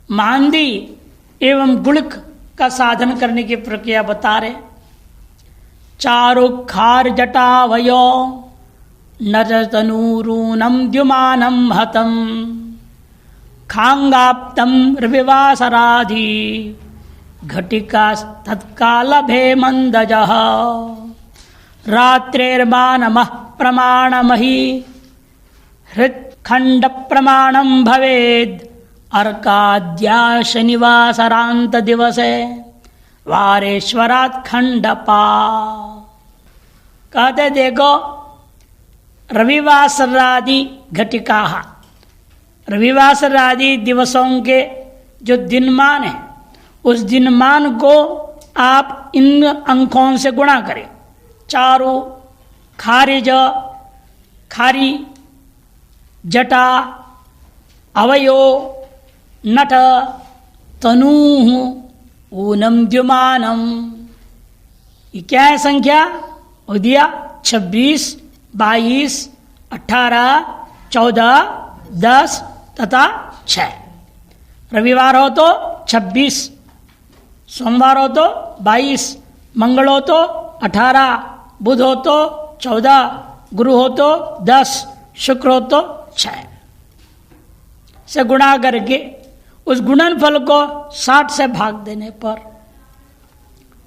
मांदी एवं गुणक का साधन करने की प्रक्रिया बता रहे। चारुखार जटावयो नरतनूरूनम द्युमानम हतम खांगाप्तम रविवासराधि घटिका तत्कालभे मंदजः रात्रेर्मानमः प्रमाणमहि हृत्खंड प्रमाणम भवेद अर्काद्या शनिवासरांत दिवसे वारेश्वरात खंडपा। कहते देखो रविवासरादि घटिका, रविवासरादि दिवसों के जो दिनमान है उस दिनमान को आप इन अंकों से गुणा करें। चारु खारिज खारी जटा अवयो नट तनु ऊनम द्युमानम, ये क्या है संख्या? दिया 26, 22, 18, 14, 10 तथा 6। रविवार हो तो 26, सोमवार हो तो 22, मंगल हो तो 18, बुध हो तो 14, गुरु हो तो 10, शुक्र हो तो 6 से गुणा करके उस गुणनफल को 60 से भाग देने पर,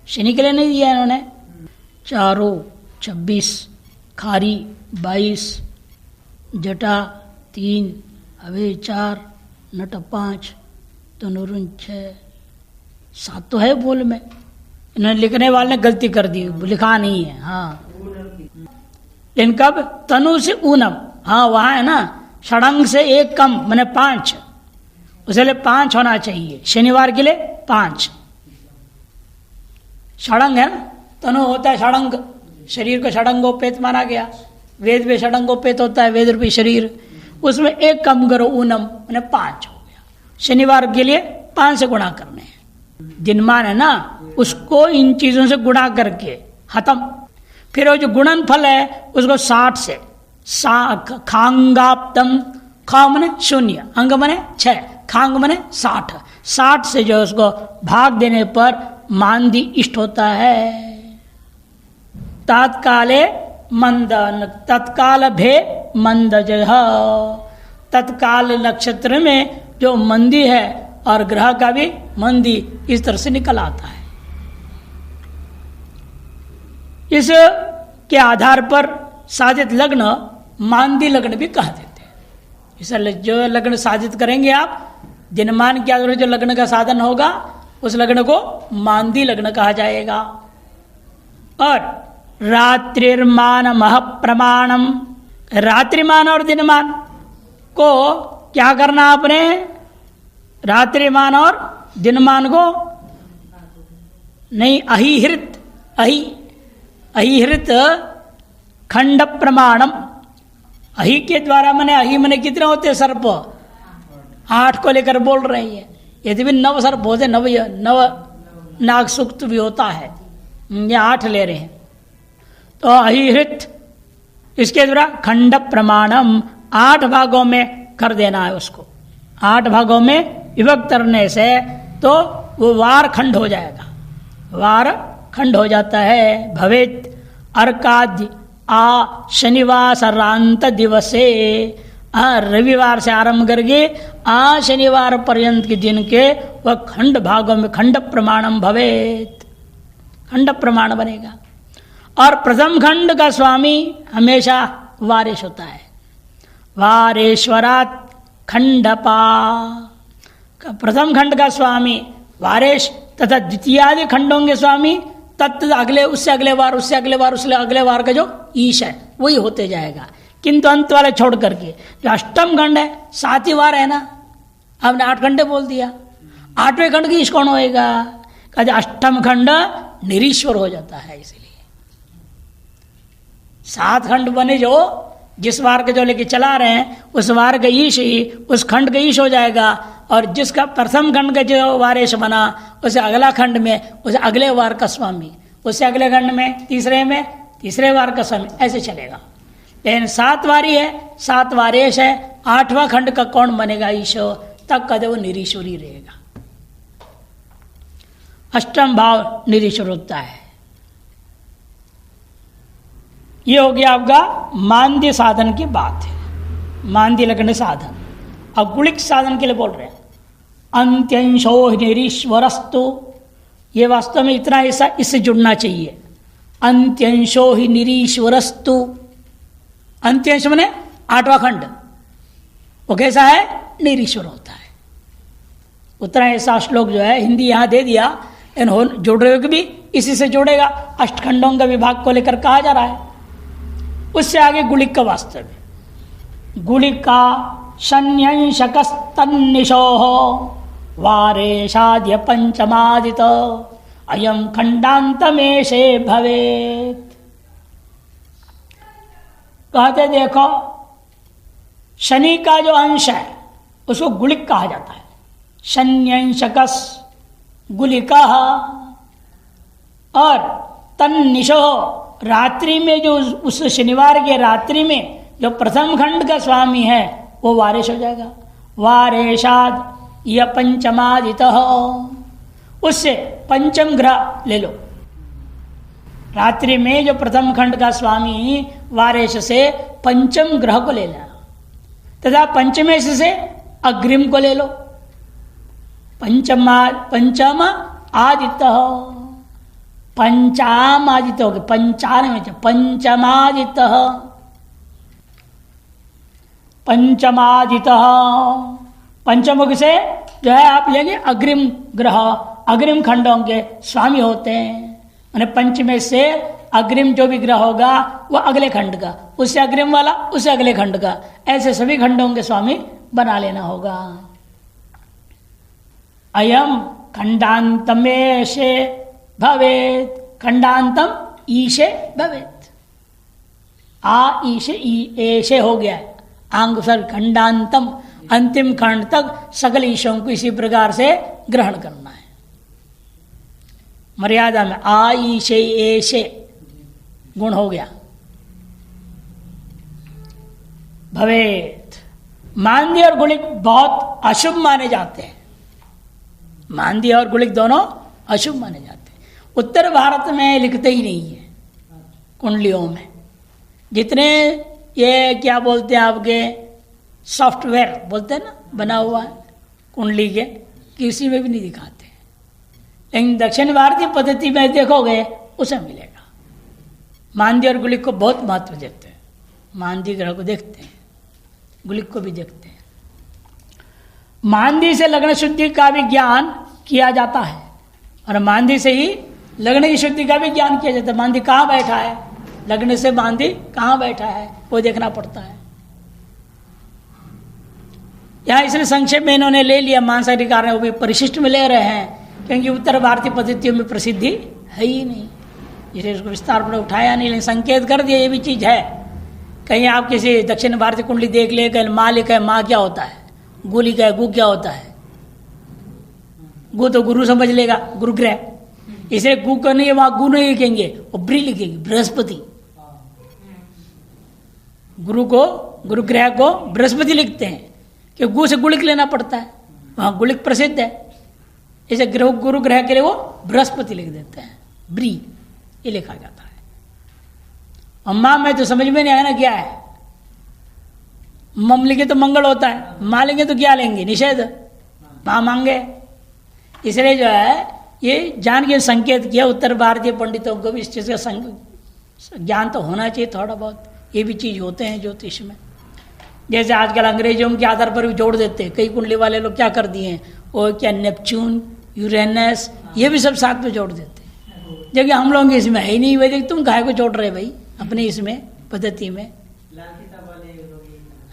शनि के लिए नहीं दिया इन्होंने, चारों 26, खारी 22, जटा 3, हवे 4, नट 5, तनुरुन 6, 7 तो है बोल में, इन्होंने लिखने वाले ने गलती कर दी, लिखा नहीं है। हाँ लेकिन कब? तनु से ऊनम, हाँ वहां है ना, षडंग से एक कम मैंने 5, उसके लिए 5 होना चाहिए, शनिवार के लिए 5। षडंग है ना, तनु होता है षडंग, शरीर को षडंगोपेत माना गया, वेद में षडंगोपेत होता है, वेद रूपी शरीर, उसमें एक कम करो ऊनम मैंने 5 हो गया। शनिवार के लिए 5 से गुणा करने हैं, दिनमान है ना उसको इन चीजों से गुणा करके खत्म। फिर वो जो गुणनफल है उसको 60 से, खांगाप्तम, खा मने 0, अंग मने 6, खांग मने 60, 60 से जो उसको भाग देने पर मांदी इष्ट होता है। तत्काले मंद, तत्काल भे मंदज, तत्काल नक्षत्र में जो मंदी है और ग्रह का भी मंदी इस तरह से निकल आता है। इस के आधार पर साधित लग्न मांदी लग्न भी कह देते हैं। इसलिए जो लग्न साधित करेंगे आप, दिनमान के आधार पर जो लग्न का साधन होगा उस लग्न को मांदी लग्न कहा जाएगा। और रात्रिर्मान मह प्रमाणम, रात्रिमान और दिनमान को क्या करना आपने? रात्रिमान और दिनमान को नहीं, अहिहृत, अहिहृत खंड प्रमाणम, अहि के द्वारा मैंने, अहि मैंने कितने होते सर्प? 8 को लेकर बोल रही है। यदि भी 9 सर्प होते, 9 नाग सूक्त भी होता है, ये 8 ले रहे हैं। तो अहिहृत इसके द्वारा खंड प्रमाणम 8 भागों में कर देना है उसको, 8 भागों में विभक्त करने से तो वो वार खंड हो जाएगा, वार खंड हो जाता है। भवेत अर्काद्य आ शनिवासरांत दिवसे, रविवार से आरंभ करके आ शनिवार पर्यंत के दिन के वह खंड भागों में खंड प्रमाणम भवेत, खंड प्रमाण बनेगा। और प्रथम खंड का स्वामी हमेशा वारेश होता है, वारेश्वरात खंडपा। प्रथम खंड का स्वामी वारेश तथा द्वितीयादि खंडों के स्वामी तत्त अगले, उससे अगले बार, उससे अगले बार, उससे अगले बार का जो ईश है वही होते जाएगा। किंतु अंत वाले छोड़ करके जो अष्टम खंड है 7 ही वार है ना, आपने 8 घंटे बोल दिया, 8वें खंड की ईश कौन होएगा? कहते अष्टम खंड निरीश्वर हो जाता है। इसलिए 7 खंड बने जो जिस वार के जो लेके चला रहे हैं उस वार का ईश ही उस खंड का ईश हो जाएगा। और जिसका प्रथम खंड का जो वारेश बना उसे अगला खंड में उसे अगले वार का स्वामी, उससे अगले खंड में तीसरे वार का स्वामी, ऐसे चलेगा। लेकिन 7 वारी है, 7 वारेश है, 8वां खंड का कौन बनेगा ईशो? तब कदे वो निरीश्वरी रहेगा। अष्टम भाव निरीश्वर होता है। ये हो गया आपका मांद्य साधन की बात है, मांद्य लग्न साधन। अब गुणिक साधन के लिए बोल रहे हैं अंत्यंशो निरीश्वरस्तु। ये वास्तव में इतना ऐसा इससे जुड़ना चाहिए, अंत्यंशो ही निरीश्वरस्तु। अंत्यंश माने आठवां खंड, वो कैसा है? निरीश्वर होता है। उतना ऐसा श्लोक जो है हिंदी यहां दे दिया, जोड़ रहे हो कि भी इसी से जोड़ेगा, अष्टखंडों का विभाग को लेकर कहा जा रहा है। उससे आगे गुणिक का वास्तव है। गुणिक का शन्यंशकस्तन्निशो वारेशाद्य पंचमादित अयम खंडांतमेशे भवेत। कहते देखो शनि का जो अंश है उसको गुलिक कहा जाता है। शन्यंशकस गुलिका, और तन्निशो रात्रि में जो उस शनिवार के रात्रि में जो प्रथम खंड का स्वामी है वो वारेश हो जाएगा। वारेशाद यह पंचमादित, उससे पंचम ग्रह ले लो। रात्रि में जो प्रथम खंड का स्वामी वारेश से पंचम ग्रह को ले लेना, तथा पंचमेश से अग्रिम को ले लो। पंचम आदित्य, पंचाम आदित्य हो गए, पंचानवे पंचमादित्य, पंचमादित्य। पंचमुख से जो है आप लेंगे अग्रिम ग्रह, अग्रिम खंडों के स्वामी होते हैं। मैंने पंचमे से अग्रिम जो भी ग्रह होगा वह अगले खंड का, उससे अग्रिम वाला उससे अगले खंड का, ऐसे सभी खंडों के स्वामी बना लेना होगा। अयम खंडांतमेशे भवेत, खंडांतम ईशे भवेत। आ ईशे ऐशे हो गया है, आंग सर खंडांतम, अंतिम खंड तक सकल ईशों को इसी प्रकार से ग्रहण करना है। मर्यादा में आ ईशे ऐशे गुण हो गया। भवेत, मांद्य और गुणिक बहुत अशुभ माने जाते हैं। मांद्य और गुणिक दोनों अशुभ माने जाते हैं। उत्तर भारत में लिखते ही नहीं है कुंडलियों में। जितने ये क्या बोलते हैं आपके सॉफ्टवेयर बोलते हैं ना बना हुआ है कुंडली के, किसी में भी नहीं दिखाते। लेकिन दक्षिण भारतीय पद्धति में देखोगे उसे मिलेगा। मांद्य और गुलिक को बहुत महत्व देते हैं। मांद्य ग्रह को देखते हैं, गुलिक को भी देखते हैं। मांद्य से लग्न शुद्धि का भी ज्ञान किया जाता है, और मांद्य से ही लग्न की शुद्धि का भी ज्ञान किया जाता है। मांद्य कहाँ बैठा है, लग्न से मांद्य कहाँ बैठा है वो देखना पड़ता है। यहाँ इसलिए संक्षेप में इन्होंने ले लिया, मानसाधिकार ने वो भी परिशिष्ट में ले रहे हैं, क्योंकि उत्तर भारतीय पद्धतियों में प्रसिद्धि है ही नहीं, इसलिए उसको विस्तार पर उठाया नहीं। लेकिन संकेत कर दिया ये भी चीज़ है। कहीं आप किसी दक्षिण भारतीय कुंडली देख ले, कहीं माँ लिखा है, माँ क्या होता है, गु लिखा है, गु क्या होता है। गु तो गुरु समझ लेगा, गुरु ग्रह, इसलिए गु को नहीं, वहां गु नहीं लिखेंगे, वो ब्री लिखेंगे, बृहस्पति। गुरु को, गुरु ग्रह को बृहस्पति लिखते हैं, क्योंकि गु से गुलिक लेना पड़ता है, वहां गुलिक प्रसिद्ध है। इसे गुरु ग्रह के लिए वो बृहस्पति लिख देते हैं, ब्री ये लिखा जाता है। और माँ में तो समझ में नहीं आया ना क्या है। मम लिखे तो मंगल होता है, माँ लेंगे तो क्या लेंगे, निषेध, माँ मांगे। इसलिए जो है ये जान के संकेत किया। उत्तर भारतीय पंडितों को भी इस चीज़ का ज्ञान तो होना चाहिए थोड़ा बहुत। ये भी चीज़ होते हैं ज्योतिष में। जैसे आजकल अंग्रेजों के आधार पर भी जोड़ देते हैं। कई कुंडली वाले लोग क्या कर दिए हैं, वो क्या नेपच्यून, यूरेनस, ये भी सब साथ में जोड़ देते हैं, जबकि हम लोग इसमें है ही नहीं। वैदिक तुम काहे को जोड़ रहे भाई अपनी इसमें पद्धति में।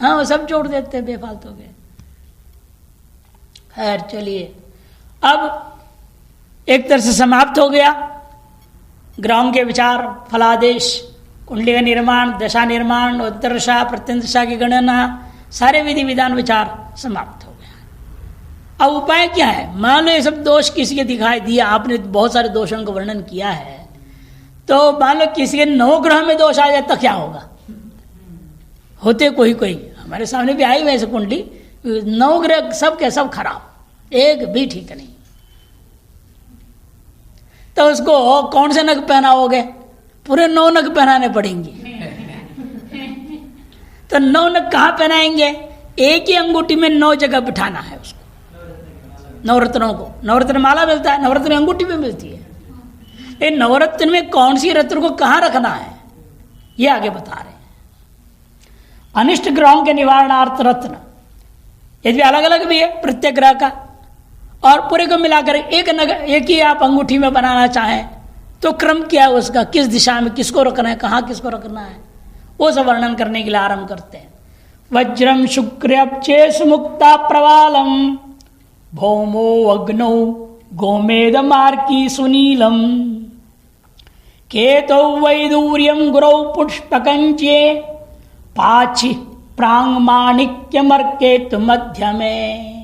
हाँ वो सब जोड़ देते हैं बेफालतू के। खैर चलिए, अब एक तरह से समाप्त हो गया ग्रहों के विचार, फलादेश, कुंडली का निर्माण, दशा निर्माण, उत्तरदशा, प्रत्यंतदशा की गणना, सारे विधि विधान विचार समाप्त हो गया। अब उपाय क्या है? मान लो ये सब दोष किसी के दिखाई दिया, आपने बहुत सारे दोषों का वर्णन किया है, तो मान लो किसी के 9 ग्रह में दोष आ जाए तो क्या होगा? होते कोई कोई हमारे सामने भी आई वैसे कुंडली, 9 ग्रह सब के सब खराब, एक भी ठीक नहीं। तो उसको कौन से नग पहनाओगे? पूरे 9 नग पहनाने पड़ेंगे। तो 9 नग कहाँ पहनाएंगे? एक ही अंगूठी में 9 जगह बिठाना है उसको, नवरत्नों को। नवरत्न माला मिलता है, नवरत्न अंगूठी में मिलती है। ये नवरत्न में कौन सी रत्न को कहाँ रखना है, ये आगे बता रहे हैं। अनिष्ट ग्रहों के निवारणार्थ रत्न यदि अलग अलग भी है प्रत्येक ग्रह का, और पूरे को मिलाकर एक ही आप अंगूठी में बनाना चाहें तो क्रम क्या है उसका, किस दिशा में किसको रखना है, कहाँ किसको रखना है, वो सब वर्णन करने के लिए आरंभ करते हैं। वज्रम शुक्र मुक्ता प्रवालम भौमो अग्नौ गोमेद मार्की सुनीलम केतौ वैदूर्यम गुरौ पुष्पकंचे पाछि प्रांग माणिक्यमर्केतु मध्य में।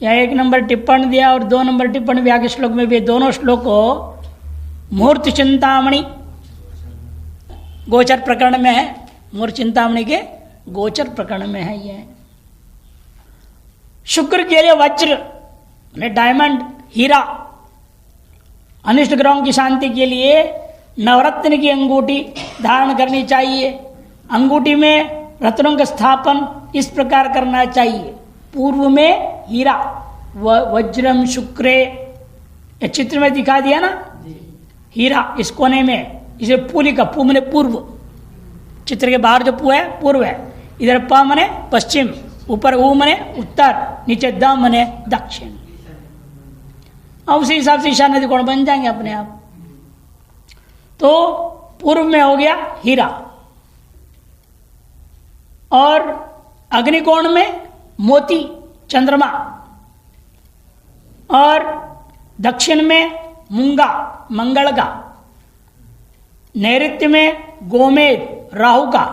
यह 1 नंबर टिप्पण दिया और 2 नंबर टिप्पण भी आगे श्लोक में भी। दोनों श्लोक को मूर्त चिंतामणि गोचर प्रकरण में है, मूर्त चिंतामणि के गोचर प्रकरण में है। ये शुक्र के लिए वज्र डायमंड हीरा, अनिष्ट ग्रहों की शांति के लिए नवरत्न की अंगूठी धारण करनी चाहिए। अंगूठी में रत्नों का स्थापन इस प्रकार करना चाहिए, पूर्व में हीरा वज्रम शुक्रे, ये चित्र में दिखा दिया ना, हीरा इस कोने में, इसे पूली का पू मने पूर्व, चित्र के बाहर जो पू है पूर्व है, इधर प मने पश्चिम, ऊपर ऊ मने उत्तर, नीचे द मने दक्षिण। अब उसी हिसाब से ईशान नदी कोण बन जाएंगे अपने आप। तो पूर्व में हो गया हीरा, और अग्निकोण में मोती चंद्रमा, और दक्षिण में मूंगा मंगल का, नैऋत्य में गोमेद राहु का,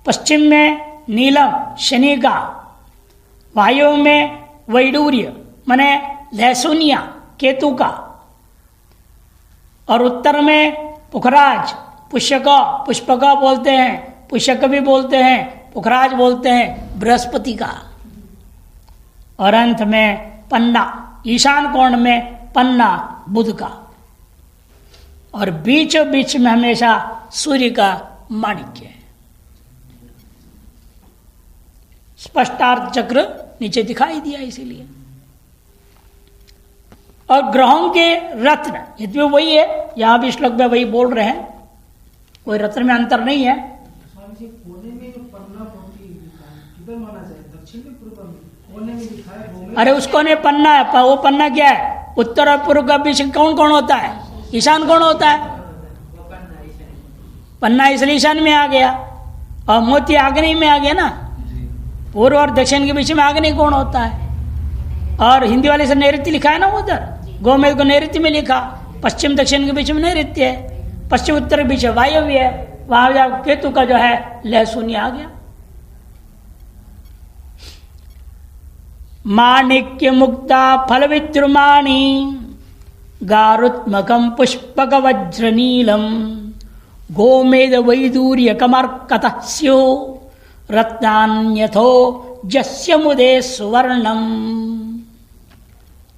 पश्चिम में नीलम शनि का, वायु में वैडूर्य माने लहसुनिया केतु का, और उत्तर में पुखराज पुष्पक बोलते हैं, पुष्यक भी बोलते हैं, पुखराज बोलते हैं बृहस्पति का, और अंत में पन्ना ईशान कोण में पन्ना बुध का, और बीचों बीच में हमेशा सूर्य का माणिक्य है। स्पष्टार्थ चक्र नीचे दिखाई दिया इसीलिए। और ग्रहों के रत्न यद्य वही है, यहां भी श्लोक में वही बोल रहे हैं, कोई रत्न में अंतर नहीं है। अरे उसको ने पन्ना है, वो पन्ना क्या है, उत्तर और पूर्व का बीच कौन कौन होता है, ईशान कौन होता है, पन्ना इसलिए ईशान में आ गया, और मोती आग्नेय में आ गया ना, पूर्व और दक्षिण के बीच में आग्नेय कौन होता है। और हिंदी वाले से नैऋत्य लिखा है ना, उधर गोमेद को नैऋत्य में लिखा, पश्चिम दक्षिण के बीच में नैऋत्य है, पश्चिम उत्तर के बीच वायव्य है, वहां जा केतु का जो है लहसुनिया आ गया। माणिक्य मुक्ता फल विद्रुमाणी गारुत्मकम पुष्पक वज्र नीलम गोमेद वैदूर्य कमर्कत स्यो रत्नान्यथो जस्य मुदे सुवर्णम।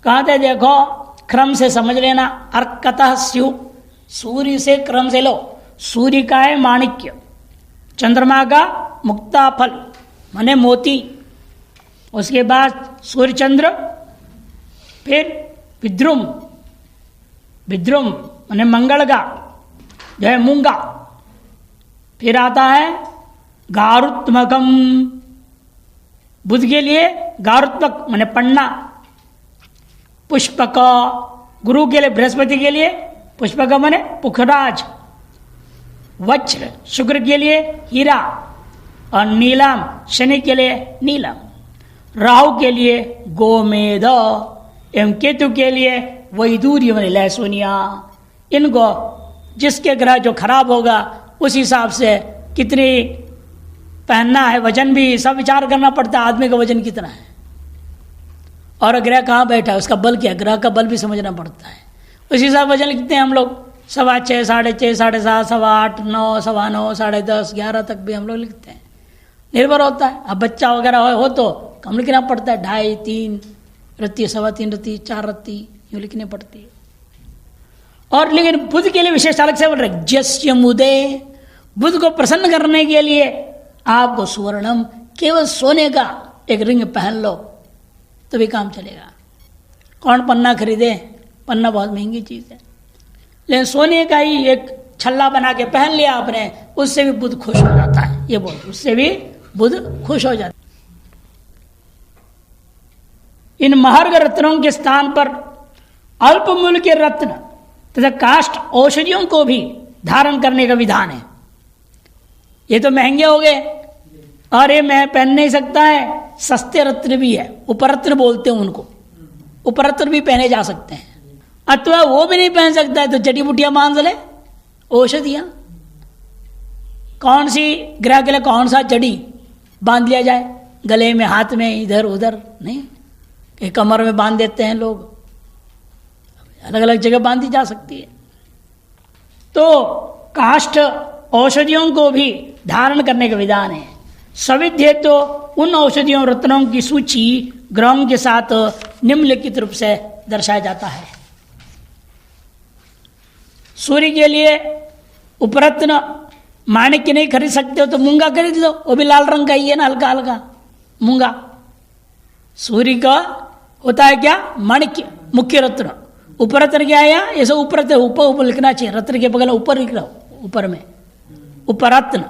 कहते देखो क्रम से समझ लेना, अर्कतः स्यु सूर्य से क्रम से लो, सूर्य का है माणिक्य, चंद्रमा का मुक्ता फल माने मोती, उसके बाद सूर्य चंद्र, फिर विद्रुम, विद्रुम माने मंगल का जो है मूंगा, फिर आता है गारुत्मकम, बुध के लिए गारुत्मक माने पन्ना, पुष्पक गुरु के लिए, बृहस्पति के लिए पुष्पक माने पुखराज, वज्र शुक्र के लिए हीरा, और नीलम शनि के लिए नीलम, राहु के लिए गोमेद, एवं केतु के लिए वैदूर्य माने लहसुनिया। इनको जिसके ग्रह जो खराब होगा उस हिसाब से कितनी पहनना है, वजन भी सब विचार करना पड़ता है, आदमी का वजन कितना है और ग्रह कहाँ बैठा है, उसका बल क्या है, ग्रह का बल भी समझना पड़ता है। उस हिसाब वजन लिखते हैं हम लोग, 6.25, 6.5, 7.5, 7.7, 8, 9, 9.5, 10:30, 11 तक भी हम लोग लिखते हैं। निर्भर होता है। अब बच्चा वगैरह हो तो कम लिखना पड़ता है, 2.5 3 रत्ती, 3.25 रत्ती, 4 रत्ती यूँ लिखनी पड़ती है। और लेकिन बुध के लिए विशेष अलग से बोल रहे, जस्य मुदे, बुध को प्रसन्न करने के लिए आपको सुवर्णम, केवल सोने का एक रिंग पहन लो तो भी काम चलेगा। कौन पन्ना खरीदे, पन्ना बहुत महंगी चीज़ है, लेकिन सोने का ही एक छल्ला बना के पहन लिया आपने, उससे भी बुध खुश हो जाता है। ये बोल, उससे भी बुध खुश हो जाता है। इन महार्घ रत्नों के स्थान पर अल्प मूल्य के रत्न तथा काष्ठ औषधियों को भी धारण करने का विधान है। ये तो महंगे हो गए और ये मैं पहन नहीं सकता है, सस्ते रत्न भी है, उपरत्न बोलते हैं उनको, उपरत्न भी पहने जा सकते हैं। अथवा वो भी नहीं पहन सकता है तो जड़ी बूटियां बांध ले, औषधियां। कौन सी ग्रह के लिए कौन सा जड़ी बांध लिया जाए, गले में, हाथ में, इधर उधर नहीं, कि कमर में बांध देते हैं लोग, अलग अलग जगह बांधी जा सकती है। तो काष्ठ औषधियों को भी धारण करने का विधान है। सविध्य तो उन औषधियों रत्नों की सूची ग्रहों के साथ निम्नलिखित रूप से दर्शाया जाता है। सूर्य के लिए उपरत्न माणिक्य नहीं खरीद सकते हो तो मूंगा खरीद लो, वो भी लाल रंग का ही है ना, हल्का हल्का मूंगा। सूर्य का होता है क्या, माणिक्य, मुख्य रत्न। उपरत्न क्या है, ये सब उपरत्न, ऊपर लिखना चाहिए, रत्न के बगल ऊपर लिख लो, ऊपर में उपरत्न।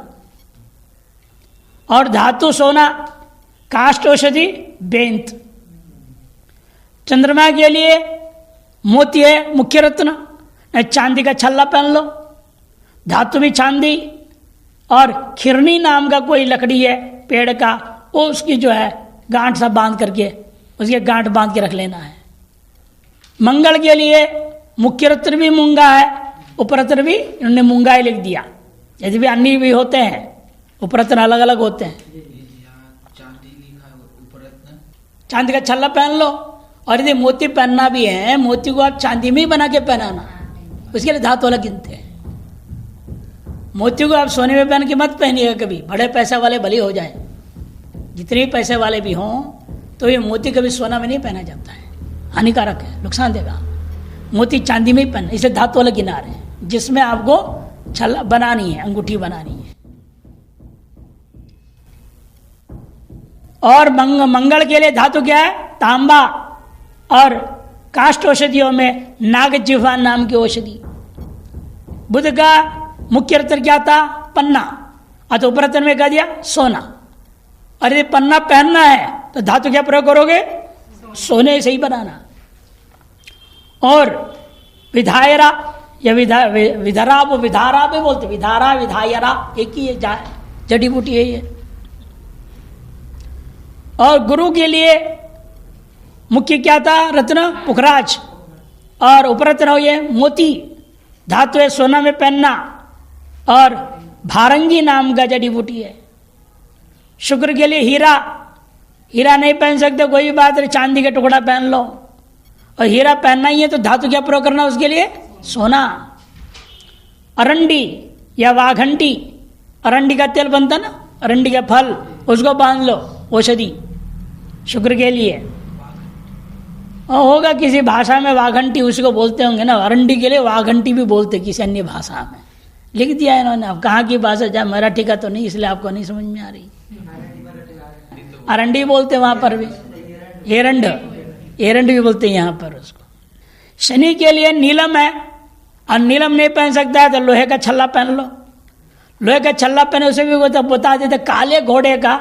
और धातु सोना, काष्ठ औषधि बेंत। चंद्रमा के लिए मोती है मुख्य रत्न, चांदी का छल्ला पहन लो, धातु भी चांदी। और खिरनी नाम का कोई लकड़ी है पेड़ का, वो उसकी जो है गांठ सा बांध करके, उसके गांठ बांध के रख लेना है। मंगल के लिए मुख्य रत्न भी मूंगा है, उपरत्न भी इन्होंने मूंगा ही लिख दिया। यदि भी अन्य भी होते हैं, उपरत्न अलग अलग होते हैं। चांदी का छल्ला पहन लो। और यदि मोती पहनना भी है, मोती को आप चांदी में ही बना के पहनाना, उसके लिए धातु अलग गिनते हैं। मोती को आप सोने में पहन के मत पहनिएगा कभी, बड़े पैसे वाले भले हो जाए, जितने पैसे वाले भी हों, तो ये मोती कभी सोना में नहीं पहना जाता है, हानिकारक है, नुकसान देगा। मोती चांदी में ही पहना, इसे धातु वाले किनार है जिसमें आपको छल्ला बनानी है, अंगूठी बनानी है। और मंगल के लिए धातु क्या है, तांबा। और काष्ठ औषधियों में नागजिह्वा नाम की औषधि। बुध का मुख्य रत्न क्या था, पन्ना, अतः उपरत्न में कह दिया सोना। और यदि पन्ना पहनना है तो धातु क्या प्रयोग करोगे, सोने से ही बनाना। और विधायरा या विधरा, वो विधारा भी बोलते, विधारा विधायरा एक ही है, जड़ी बूटी है ये। और गुरु के लिए मुख्य क्या था रत्न, पुखराज। और उपरत्न हो ये मोती, धातु है सोना में पहनना। और भारंगी नाम का जड़ी बूटी है। शुक्र के लिए हीरा, हीरा नहीं पहन सकते कोई भी बात नहीं, चांदी का टुकड़ा पहन लो। और हीरा पहनना ही है तो धातु क्या प्रयोग करना उसके लिए, सोना। अरंडी या वाघंटी, अरंडी का तेल बनता ना, अरंडी का फल, उसको बांध लो, औषधि शुक्र के लिए। और होगा किसी भाषा में वाघंटी उसको बोलते होंगे ना, अरंडी के लिए वाघंटी भी बोलते किसी अन्य भाषा में, लिख दिया है इन्होंने। अब कहाँ की भाषा, जहाँ मराठी का तो नहीं, इसलिए आपको नहीं समझ में आ रही। अरंडी बोलते वहां पर भी, एरंड, एरंड भी बोलते हैं यहाँ पर उसको। शनि के लिए नीलम है, और नीलम नहीं पहन सकता है तो लोहे का छल्ला पहन लो। लोहे का छल्ला पहने, उसे भी बता देते काले घोड़े का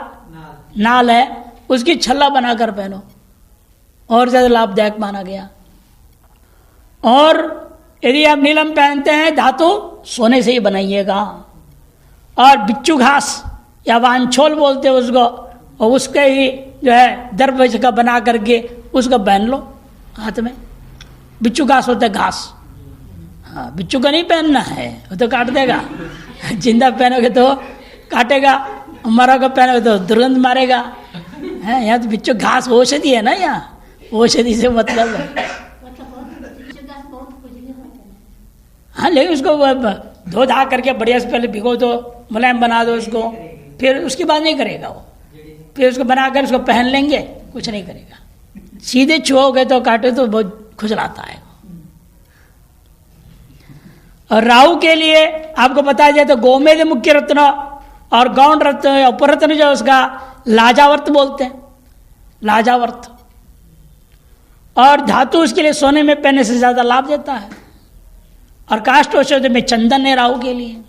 नाल है, उसकी छल्ला बनाकर पहनो, और ज्यादा लाभदायक माना गया। और यदि आप नीलम पहनते हैं, धातु सोने से ही बनाइएगा। और बिच्छू घास या वांछोल बोलते हैं उसको, और उसके ही जो है दरबज का बना करके उसको पहन लो हाथ में। बिच्छू घास होता है घास, हाँ, बिच्छू का नहीं पहनना है, वो तो काट देगा। जिंदा पहनोगे तो काटेगा, मरा को पहनोगे तो दुर्गंध मारेगा। है यहाँ तो बिच्छू घास औषधि है ना, यहाँ औषधि से मतलब है। हाँ, लेकिन उसको धो धा करके बढ़िया से पहले भिगो दो, मुलायम बना दो उसको, फिर उसके बाद नहीं करेगा वो, फिर उसको बनाकर उसको पहन लेंगे, कुछ नहीं करेगा। सीधे छुओगे तो काटे तो बहुत खुजलाता है। और राहु के लिए आपको बताया जाए तो गोमेद मुख्य रत्न और गौण रत्न, उपरत्न जो उसका लाजावर्त बोलते हैं, लाजावर्त। और धातु उसके लिए सोने में पहनने से ज्यादा लाभ देता है। और काष्ठ औषधि में चंदन है राहु के लिए।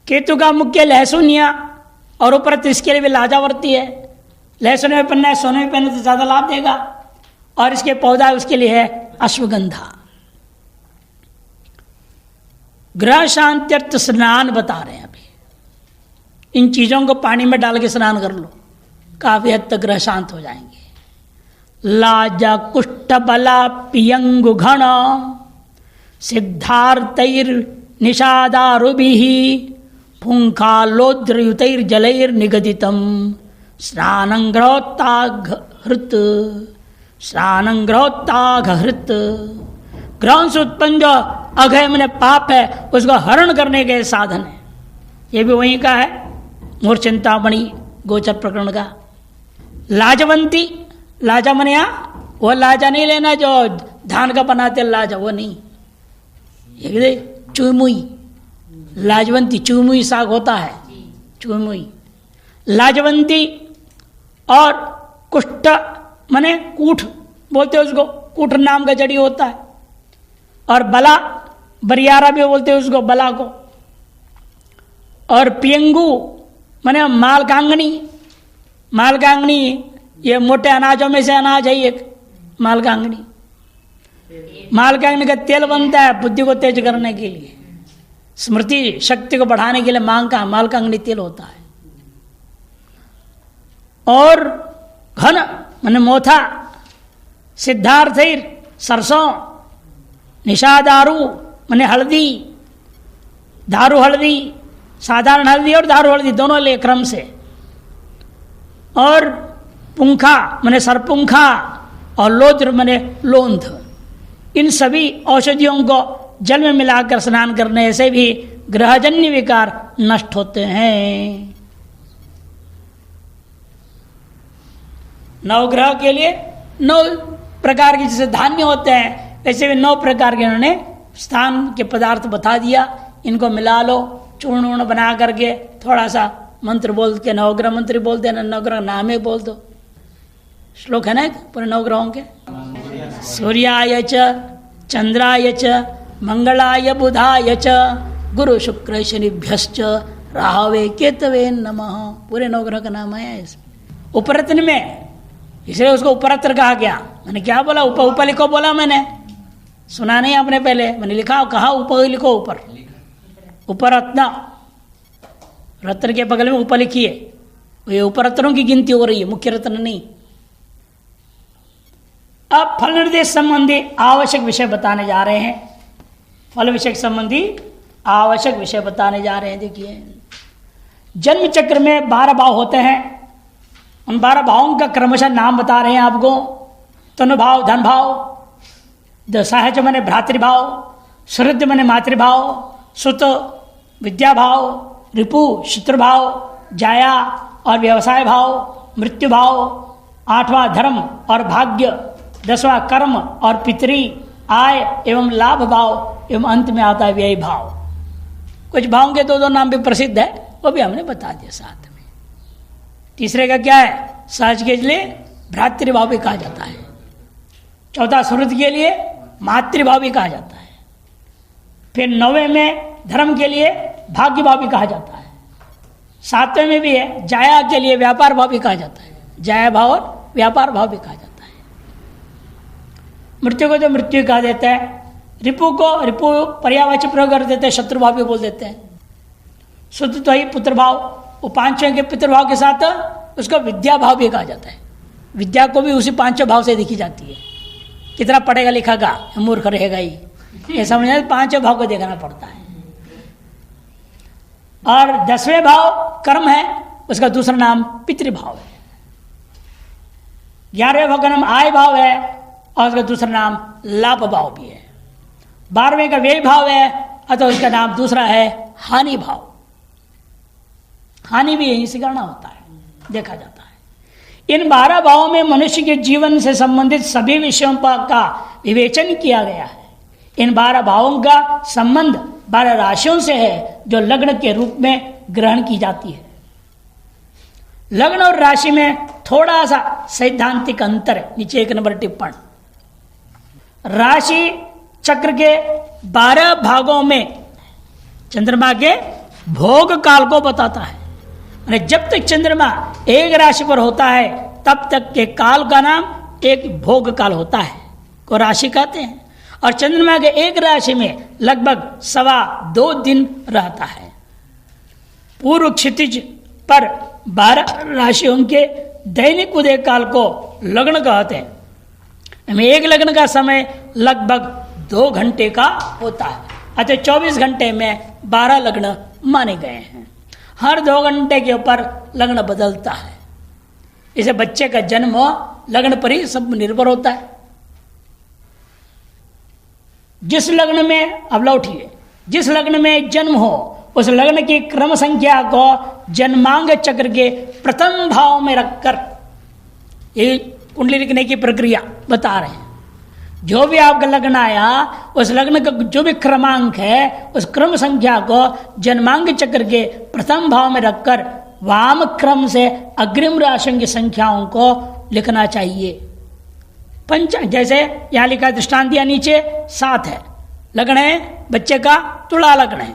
केतु का मुख्य लहसुनिया और उपरत इसके लिए भी लाजावर्ती है। लहसुन में पहनना है, सोने में पहनने से ज्यादा लाभ देगा। और इसके पौधा उसके लिए है अश्वगंधा। ग्रह शांत्यर्थ स्नान बता रहे हैं अभी। इन चीजों को पानी में डाल के स्नान कर लो, काफी हद तक ग्रह शांत हो जाएंगे। लाजा कुष्ठ बला पियंगु घन सिद्धार्थैर निषादारुभिः पुंखालोद्रयुतैर जलैर निगदितम स्नानंग्रहोत्ताघहृत स्नानंग्रहोत्ताघहृत। ग्रहण से उत्पन्न जो अघय मैंने पाप है उसको हरण करने के साधन है। ये भी वहीं का है, मूर चिंतामणि गोचर प्रकरण का। लाजवंती, लाजा मने वो लाजा नहीं लेना जो धान का बनाते लाजा, वो नहीं। ये चुमुई, लाजवंती चुमुई साग होता है, चुमुई लाजवंती। और कुष्ठ मने कूठ बोलते हैं उसको, कूठ नाम का जड़ी होता है। और बला, बरियारा भी बोलते हैं उसको, बला को। और पियंगू मने मालकांगनी, मालकांगनी ये मोटे अनाजों में से अनाज है एक मालकांगनी। मालकांगनी का तेल बनता है बुद्धि को तेज करने के लिए, स्मृति शक्ति को बढ़ाने के लिए मालकांगनी तेल होता है। और घन माने मोथा, सिद्धार्थैर सरसों, निषादारू माने हल्दी, दारू हल्दी, साधारण हल्दी और दारू हल्दी दोनों ले क्रम से। और पुंखा माने सरपुंखा और लोद्र माने लोंध। इन सभी औषधियों को जल में मिलाकर स्नान करने से भी ग्रहजन्य विकार नष्ट होते हैं। नवग्रह के लिए 9 प्रकार के जैसे धान्य होते हैं, वैसे भी 9 प्रकार के उन्होंने स्थान के पदार्थ बता दिया। इनको मिला लो, चूर्ण वूर्ण बना करके थोड़ा सा मंत्र बोल के, नवग्रह मंत्र बोल देना, नवग्रह नाम ही बोल दो। श्लोक है ना पूरे 9 ग्रहों के। सूर्याय च चंद्राय च मंगलाय बुधाय च गुरु शुक्र शनिभ्यश्च राहवे केतवे नमः। पूरे 9 ग्रह का नाम है इसमें। उपरत्न में इसलिए उसको उपरत्र कहा गया। मैंने क्या बोला, ऊपर लिखो बोला मैंने, सुना नहीं आपने पहले, मैंने लिखा कहा ऊपर लिखो, ऊपर उपरत्न, रत्न के बगल में ऊपर लिखिए। ये उपरत्नों की गिनती हो रही है, मुख्य रत्न नहीं। अब फल निर्देश संबंधी आवश्यक विषय बताने जा रहे हैं। फल विषय संबंधी आवश्यक विषय बताने जा रहे हैं। देखिए, जन्म चक्र में 12 भाव होते हैं। उन 12 भावों का क्रमशः नाम बता रहे हैं आपको। तनु भाव धन भाव, सहज मने भ्रातृभाव, सुहृद मने मातृभाव, सुत विद्या भाव, रिपु शत्रुभाव, जाया और व्यवसाय भाव, मृत्यु भाव, 8वां धर्म और भाग्य, 10वां कर्म और पितरी, आय एवं लाभ भाव, एवं अंत में आता है व्यय भाव। कुछ भावों के 2 नाम भी प्रसिद्ध है, वो भी हमने बता दिया साथ में। तीसरे का क्या है, सहज के लिए भ्रातृभाव भी कहा जाता है। चौथा सुहृद के लिए मातृभाव भी कहा जाता है। फिर 9वें में धर्म के लिए भाग्य भाव भी कहा जाता है। 7वें में भी है जाया के लिए व्यापार भाव भी कहा जाता है। जाया भाव और व्यापार भाव भी कहा जाता है। मृत्यु को जो मृत्यु कहा देता है। रिपु को रिपु पर्यावाची प्रयोग कर देते हैं, शत्रु भाव भी बोल देते हैं। शुद्ध तो ही पुत्र भाव, वो 5वें के पितृभाव के साथ उसको विद्या भाव भी कहा जाता है। विद्या को भी उसी 5 भाव से देखी जाती है। कितना पढ़ेगा लिखेगा, मूर्ख रहेगा ही, ये समझना 5 भाव को देखना पड़ता है। और 10वें भाव कर्म है, उसका दूसरा नाम पितृभाव है। 11वें भाव का नाम आय भाव है और उसका दूसरा नाम लाभ भाव भी है। 12वें का व्यय भाव है, अतः उसका नाम दूसरा है हानि भाव। हानि भी यहीं से करना होता है, देखा जाता है। इन 12 भावों में मनुष्य के जीवन से संबंधित सभी विषयों का विवेचन किया गया है। इन 12 भावों का संबंध 12 राशियों से है जो लग्न के रूप में ग्रहण की जाती है। लग्न और राशि में थोड़ा सा सैद्धांतिक अंतर है। नीचे 1 नंबर टिप्पण। राशि चक्र के 12 भागों में चंद्रमा के भोग काल को बताता है। अरे जब तक चंद्रमा एक राशि पर होता है तब तक के काल का नाम एक भोग काल होता है, को राशि कहते हैं। और चंद्रमा के एक राशि में लगभग 2.25 दिन रहता है। पूर्व क्षितिज पर 12 राशियों के दैनिक उदय काल को लग्न कहते हैं। एक लग्न का समय लगभग 2 घंटे का होता है, अतः 24 घंटे में 12 लग्न माने गए हैं। हर 2 घंटे के ऊपर लग्न बदलता है। इसे बच्चे का जन्म लग्न पर ही सब निर्भर होता है। जिस लग्न में, अब लौटिए, जिस लग्न में जन्म हो उस लग्न की क्रम संख्या को जन्मांग चक्र के प्रथम भाव में रखकर ये कुंडली लिखने की प्रक्रिया बता रहे हैं। जो भी आपका लग्न आया उस लग्न का जो भी क्रमांक है उस क्रम संख्या को जन्मांग चक्र के प्रथम भाव में रखकर वाम क्रम से अग्रिम राशियों की संख्याओं को लिखना चाहिए। जैसे यहां लिखा दृष्टांत दिया नीचे 7 है, लग्न है बच्चे का तुला लग्न है।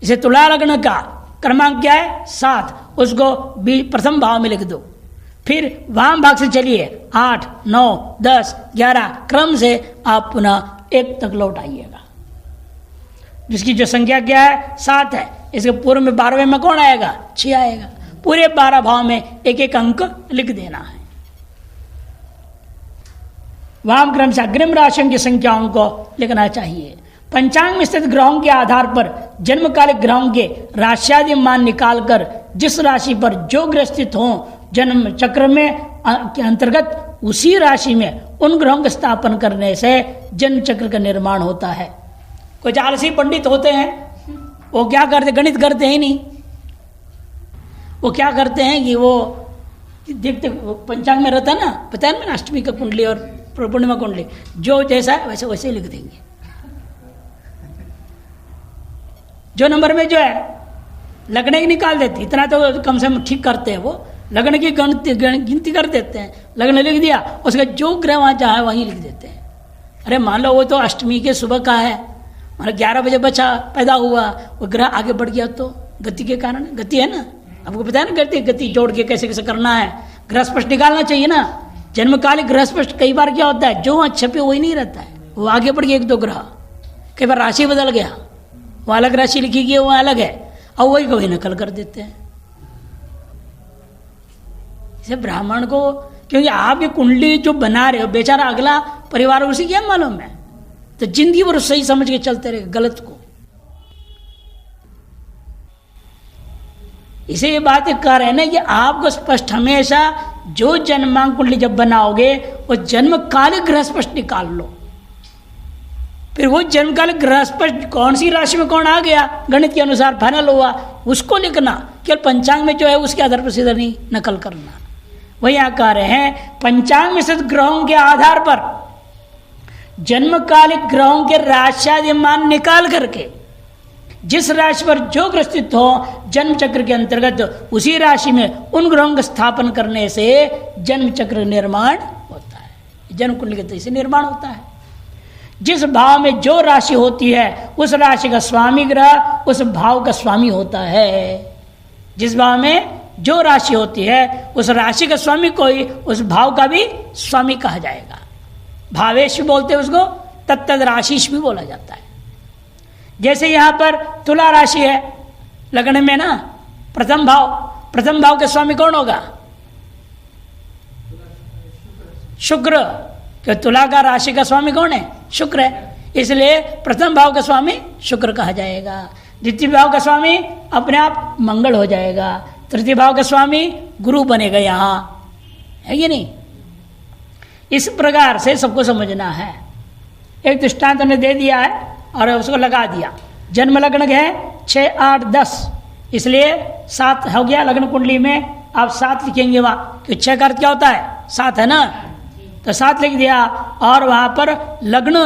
इसे तुला लग्न का क्रमांक क्या है 7, उसको प्रथम भाव में लिख दो। फिर वाम भाग से चलिए 8, 9, 10, 11 क्रम से आप पुनः 1 तक लौट आइएगा। जिसकी जो संख्या क्या है 7 है, इसके पूर्व में 12वें में कौन आएगा 6 आएगा। पूरे 12 भाव में 1-1 अंक लिख देना है। वाम क्रम से अग्रिम राशियों की संख्याओं को लिखना चाहिए। पंचांग में स्थित ग्रहों के आधार पर जन्मकालिक ग्रहों के राशियादि मान निकालकर जिस राशि पर जो ग्रह स्थित हो जन्म चक्र में के अंतर्गत उसी राशि में उन ग्रहों का स्थापन करने से जन्म चक्र का निर्माण होता है। कुछ आलसी पंडित होते हैं, वो क्या करते, गणित करते हैं नहीं। वो क्या करते हैं कि वो देखते पंचांग में रहता है ना, पता है ना, अष्टमी का कुंडली और पूर्णिमा कुंडली जो जैसा है वैसे वैसे ही लिख देंगे। जो नंबर में जो है लगने की निकाल देते, इतना तो कम से कम ठीक करते हैं। वो लगन की गिनती कर देते हैं, लगन लिख दिया, उसका जो ग्रह वहाँ चाहे वहीं लिख देते हैं। अरे मान लो वो तो अष्टमी के सुबह का है, मतलब 11 बजे बच्चा पैदा हुआ, वो ग्रह आगे बढ़ गया तो गति के कारण, गति है ना, आपको पता है ना, गति जोड़ के कैसे कैसे करना है। ग्रह स्पष्ट निकालना चाहिए ना। जन्मकालिक ग्रह स्पष्ट कई बार क्या होता है, जो वहाँ छपे वही नहीं रहता है, वो आगे बढ़ गया 1-2 ग्रह। कई बार राशि बदल गया, वो अलग राशि लिखी गई, वो अलग है, और वही को वही नकल कर देते हैं। इसे ब्राह्मण को, क्योंकि आप ये कुंडली जो बना रहे हो, बेचारा अगला परिवार उसे क्या मालूम है, तो जिंदगी भर सही समझ के चलते रहे गलत को। इसे ये बात कह रहे हैं ना कि आपको स्पष्ट हमेशा जो जन्मांक कुंडली जब बनाओगे वो जन्मकालिक ग्रह स्पष्ट निकाल लो। फिर वो जन्मकालिक ग्रह स्पष्ट कौन सी राशि में कौन आ गया गणित के अनुसार फाइनल हुआ, उसको लिखना। केवल पंचांग में जो है उसके आधार पर सीधा नहीं नकल करना। वही यहाँ कह रहे हैं पंचांग में स्थित ग्रहों के आधार पर जन्मकालिक ग्रहों के राशियादि मान निकाल करके जिस राशि पर जो ग्रह स्थित हो जन्म चक्र के अंतर्गत उसी राशि में उन ग्रहों का स्थापन करने से जन्म चक्र निर्माण होता है। जन्म कुंडली के तरीके से निर्माण होता है। जिस भाव में जो राशि होती है उस राशि का स्वामी ग्रह उस भाव का स्वामी होता है। जिस भाव में जो राशि होती है उस राशि का स्वामी कोई उस भाव का भी स्वामी कहा जाएगा। भावेश भी बोलते हैं उसको, तत्त राशिश भी बोला जाता है। जैसे यहाँ पर तुला राशि है लगन में ना, प्रथम भाव के स्वामी कौन होगा, शुक्र। कि तुला का राशि का स्वामी कौन है, शुक्र है, इसलिए प्रथम भाव का स्वामी शुक्र कहा जाएगा। द्वितीय भाव का स्वामी अपने आप मंगल हो जाएगा। तृतीय भाव का स्वामी गुरु बनेगा, यहाँ है कि नहीं। इस प्रकार से सबको समझना है। एक दृष्टांत ने दे दिया है और उसको लगा दिया। जन्म लग्न है 6, 8, 10, इसलिए 7 हो गया। लग्न कुंडली में आप 7 लिखेंगे वहाँ, कि 6 का अर्थ क्या होता है? 7 है ना, तो 7 लिख दिया। और वहाँ पर लग्न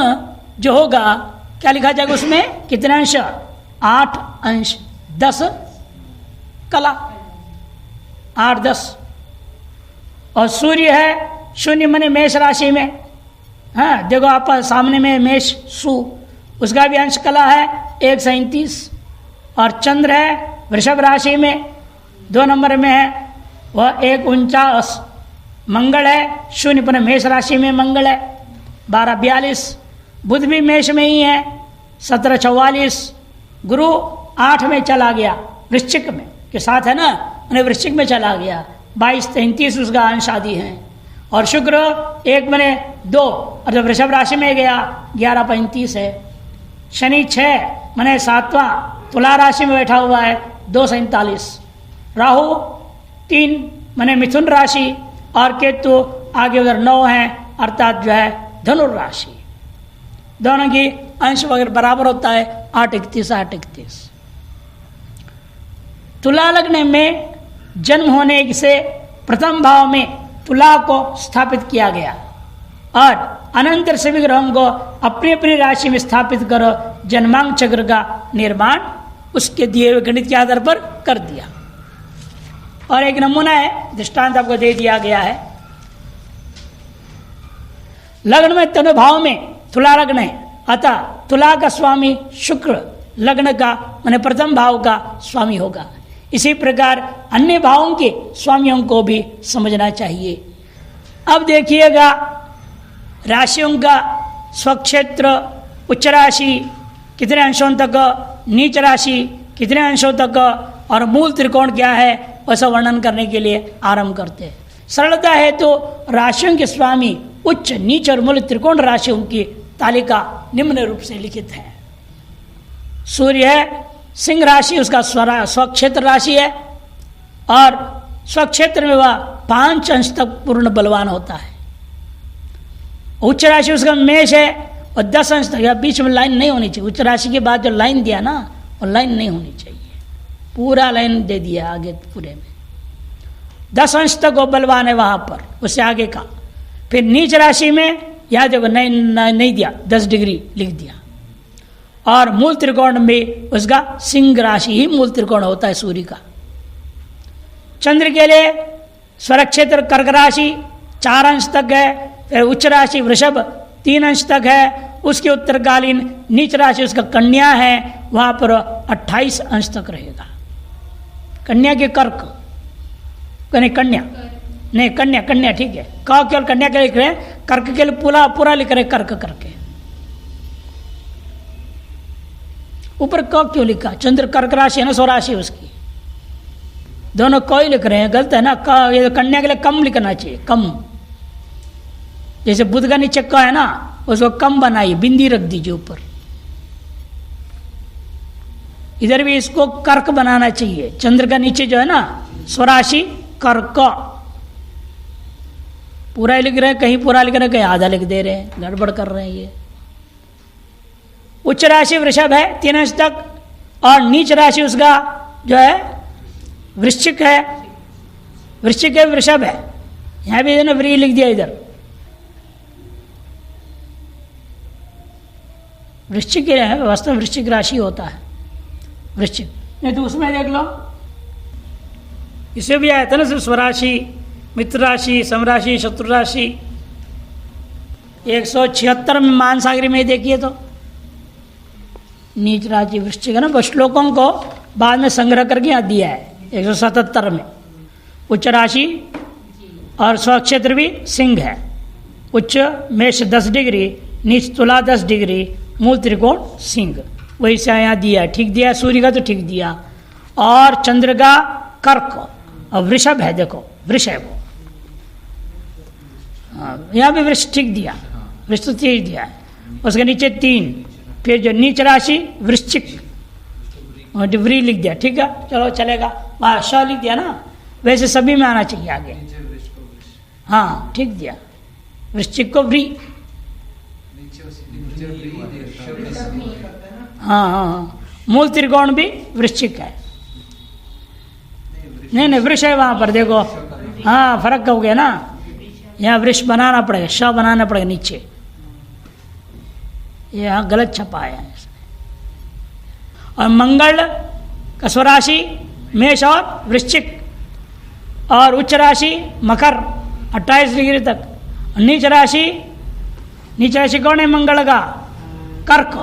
जो होगा क्या लिखा जाएगा उसमें? कितने अंश? 8 अंश, 10 कला, 8 10। और सूर्य है शून्य मने मेष राशि में। हाँ देखो आप सामने में मेष सु, उसका भी अंश कला है 1:37। और चंद्र है वृषभ राशि में 2 नंबर में है, वह 1:49। मंगल है शून्य पर मेष राशि में मंगल है 12:42। बुध भी मेष में ही है 17:44। गुरु 8 में चला गया वृश्चिक में, के साथ है ना, उन्हें वृश्चिक में चला गया 22:33 उसका अंश आदि है। और शुक्र 1 मने 2 और जब वृषभ राशि में गया 11:35 है। शनि 6 मने 7वां तुला राशि में बैठा हुआ है 2:47। राहु 3 मने मिथुन राशि और केतु आगे उधर 9 है अर्थात जो है धनुर राशि। दोनों की अंश वगैरह बराबर होता है 8:31 8:31। तुला लग्न में जन्म होने से प्रथम भाव में तुला को स्थापित किया गया और अनंतर सभी ग्रहों को अपनी अपनी राशि में स्थापित कर जन्मांक चक्र का निर्माण उसके दिए हुए गणित के आधार पर कर दिया। और एक नमूना है, दृष्टांत आपको दे दिया गया है। लग्न में तनु भाव में तुला लग्न है, अतः तुला का स्वामी शुक्र लग्न का माने प्रथम भाव का स्वामी होगा। इसी प्रकार अन्य भावों के स्वामियों को भी समझना चाहिए। अब देखिएगा राशियों का स्वक्षेत्र उच्च राशि कितने अंशों तक, नीच राशि कितने अंशों तक और मूल त्रिकोण क्या है वैसा वर्णन करने के लिए आरंभ करते हैं। सरलता है तो राशियों के स्वामी उच्च नीच और मूल त्रिकोण राशियों की तालिका निम्न रूप से लिखित है। सूर्य है सिंह राशि, उसका स्वक्षेत्र राशि है और स्वक्षेत्र में वह 5 अंश तक पूर्ण बलवान होता है। उच्च राशि उसका मेष है और 10 अंश तक, या बीच में लाइन नहीं होनी चाहिए। उच्च राशि के बाद जो लाइन दिया ना वो लाइन नहीं होनी चाहिए, पूरा लाइन दे दिया आगे पूरे में। 10 अंश तक वो बलवान है वहां पर, उससे आगे का। फिर नीच राशि में यह देखो नहीं दिया, 10 डिग्री लिख दिया। और मूल त्रिकोण में उसका सिंह राशि ही मूल त्रिकोण होता है सूर्य का। चंद्र के लिए स्वरक्षेत्र कर्क राशि 4 अंश तक है, फिर उच्च राशि वृषभ 3 अंश तक है, उसके उत्तरकालीन नीच राशि उसका कन्या है, वहां पर 28 अंश तक रहेगा। कन्या के कर्क नहीं कन्या नहीं कन्या कन्या ठीक है, का केवल कन्या के लिख रहे हैं, कर्क के लिए पूरा लिख रहे कर्क करके। ऊपर क क्यों लिखा? चंद्र कर्क राशि है ना, स्वराशि उसकी, दोनों क ही लिख रहे हैं, गलत है ना। क ये कन्या के लिए कम लिखना चाहिए, कम। जैसे बुध का नीचे क है ना, उसको कम बनाइए, बिंदी रख दीजिए ऊपर। इधर भी इसको कर्क बनाना चाहिए। चंद्र का नीचे जो है ना स्वराशि कर्क, पूरा लिख रहे हैं, कहीं पूरा लिख रहे हैं, कहीं आधा लिख दे रहे हैं, गड़बड़ कर रहे हैं ये। उच्च राशि वृषभ है 3 अंश तक और नीच राशि उसका जो है वृश्चिक है, वृश्चिक है वृषभ है, यहां भी ना व्री लिख दिया इधर। वृश्चिक है, वास्तव में वृश्चिक राशि होता है वृश्चिक, नहीं तो उसमें देख लो, इसमें भी आया था ना सिर्फ स्वराशि, मित्र राशि, समराशि, शत्रु राशि। 176 में महासागरी में देखिए तो नीच राशि वृश्चिक है ना, श्लोकों को बाद में संग्रह करके यहाँ दिया है 177 में। उच्च राशि और स्वक्षेत्र भी सिंह है, उच्च मेष 10 डिग्री, नीच तुला 10 डिग्री, मूल त्रिकोण सिंह, वही से यहाँ दिया है, ठीक दिया है। सूर्य का तो ठीक दिया, और चंद्र का कर्क और वृषभ है, देखो वृषभ, यहाँ भी वृष ठीक दिया, वृष ठीक दिया है। उसके नीचे 3, फिर जो नीच राशि वृश्चिक और डिवरी लिख दिया, ठीक है चलो चलेगा। वहाँ श लिख दिया ना, वैसे सभी में आना चाहिए आगे। हाँ ठीक दिया, वृश्चिक को व्री, हाँ हाँ हाँ, मूल त्रिकोण भी वृश्चिक है, नहीं नहीं, वृष है वहाँ पर, देखो हाँ फर्क हो गया ना, यहाँ वृष बनाना पड़ेगा, श बनाना पड़ेगा नीचे, यहाँ गलत छपा है। और मंगल का स्वराशि मेष और वृश्चिक, और उच्च राशि मकर 28 डिग्री तक, नीच राशि कौन है मंगल का? कर्क।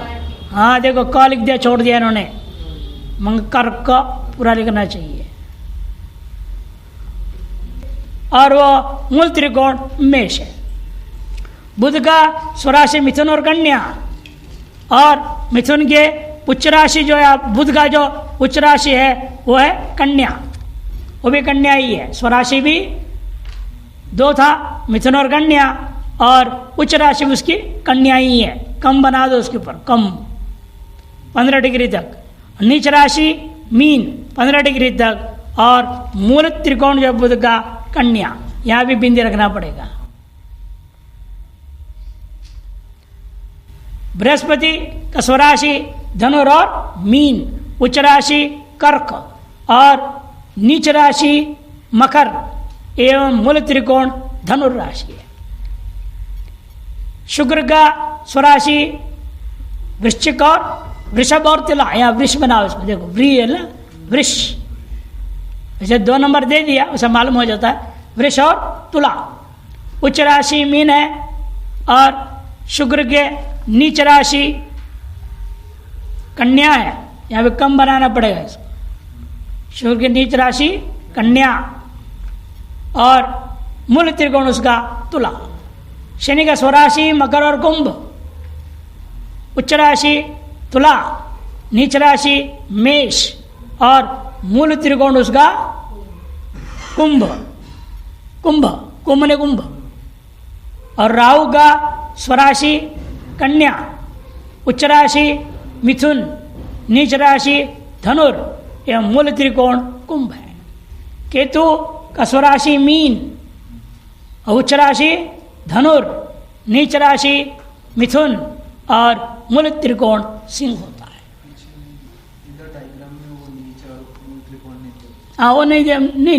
हाँ देखो क लिख दिया, छोड़ दिया इन्होंने, कर्क पूरा लिखना चाहिए। और वो मूल त्रिकोण मेष है। बुध का स्वराशि मिथुन और कन्या, और मिथुन के उच्च राशि जो है, बुध का जो उच्च राशि है वो है कन्या, वो भी कन्या ही है। स्वराशि भी 2 था, मिथुन और कन्या, और उच्च राशि उसकी कन्या ही है। कम बना दो उसके ऊपर, कम 15 डिग्री तक, नीच राशि मीन 15 डिग्री तक, और मूल त्रिकोण जो बुध का कन्या, यहां भी बिंदी रखना पड़ेगा। बृहस्पति का स्वराशि धनुर और मीन, उच्च राशि कर्क और नीच राशि मकर एवं मूल त्रिकोण धनुर राशि है। शुक्र का स्वराशि वृश्चिक और वृषभ और तुला, यहाँ वृष बनाओ इसमें, देखो व्री है ना, वृष, जैसे 2 नंबर दे दिया उसे मालूम हो जाता है, वृष और तुला। उच्च राशि मीन है, और शुक्र के नीच राशि कन्या है, यहाँ पे कम बनाना पड़ेगा इसको, शुक्र की नीच राशि कन्या, और मूल त्रिकोण उसका तुला। शनि का स्वराशि मकर और कुंभ, उच्च राशि तुला, नीच राशि मेष, और मूल त्रिकोण उसका कुंभ, कुंभ ने कुंभ। और राहु का स्वराशि कन्या, उच्च राशि मिथुन, नीच राशि धनुर एवं मूल त्रिकोण कुंभ है। केतु का स्वराशि मीन, उच्च राशि धनुर, नीच राशि मिथुन, और मूल त्रिकोण सिंह होता है। हाँ वो नहीं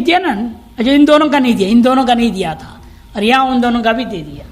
दिया ना, अच्छा इन दोनों का नहीं दिया, इन दोनों का नहीं दिया था, और यहाँ उन दोनों का भी दे दिया।